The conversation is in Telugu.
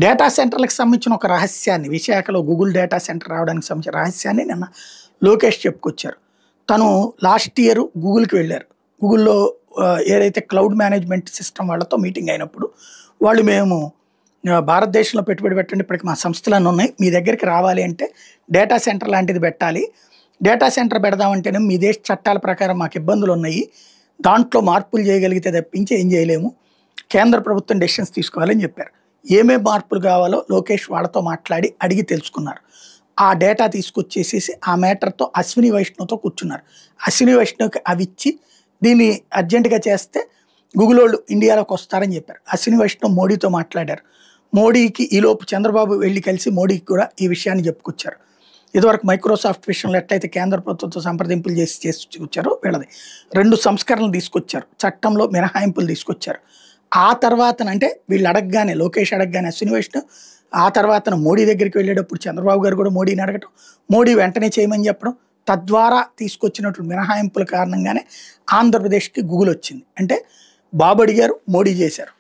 డేటా సెంటర్లకు సంబంధించిన ఒక రహస్యాన్ని విశాఖలో గూగుల్ డేటా సెంటర్ రావడానికి సంబంధించిన రహస్యాన్ని నిన్న లోకేష్ చెప్పుకొచ్చారు. తను లాస్ట్ ఇయర్ గూగుల్కి వెళ్ళారు. గూగుల్లో ఏదైతే క్లౌడ్ మేనేజ్మెంట్ సిస్టమ్ వాళ్ళతో మీటింగ్ అయినప్పుడు వాళ్ళు మేము భారతదేశంలో పెట్టుబడి పెట్టండి, ఇప్పటికి మా సంస్థలన్నీ ఉన్నాయి, మీ దగ్గరికి రావాలి అంటే డేటా సెంటర్ లాంటిది పెట్టాలి, డేటా సెంటర్ పెడదామంటేనే మీ దేశ చట్టాల ప్రకారం మాకు ఇబ్బందులు ఉన్నాయి, దాంట్లో మార్పులు చేయగలిగితే తప్పించి ఏం చేయలేము, కేంద్ర ప్రభుత్వం డెసిషన్స్ తీసుకోవాలని చెప్పారు. ఏమేం మార్పులు కావాలో లోకేష్ వాళ్ళతో మాట్లాడి అడిగి తెలుసుకున్నారు. ఆ డేటా తీసుకొచ్చేసేసి ఆ మ్యాటర్తో అశ్విని వైష్ణవ్తో కూర్చున్నారు. అశ్విని వైష్ణవ్కి అవి ఇచ్చి దీన్ని అర్జెంటుగా చేస్తే గూగుల్ వాళ్ళు ఇండియాలోకి వస్తారని చెప్పారు. అశ్విని వైష్ణవ్ మోడీతో మాట్లాడారు. మోడీకి ఈలోపు చంద్రబాబు వెళ్ళి కలిసి మోడీకి కూడా ఈ విషయాన్ని చెప్పుకొచ్చారు. ఇదివరకు మైక్రోసాఫ్ట్ విషయంలో ఎట్లయితే కేంద్ర ప్రభుత్వంతో సంప్రదింపులు చేసుకొచ్చారో వీళ్ళది 2 సంస్కరణలు తీసుకొచ్చారు, చట్టంలో మినహాయింపులు తీసుకొచ్చారు. ఆ తర్వాతన అంటే వీళ్ళు అడగగానే లోకేష్ అడగగానే అశ్విని వైష్ణవ్, ఆ తర్వాతన మోడీ దగ్గరికి వెళ్ళేటప్పుడు చంద్రబాబు గారు కూడా మోడీని అడగటం, మోడీ వెంటనే చేయమని చెప్పడం, తద్వారా తీసుకొచ్చినటువంటి మినహాయింపుల కారణంగానే ఆంధ్రప్రదేశ్కి గూగుల్ వచ్చింది. అంటే బాబు అడిగారు, మోడీ చేశారు.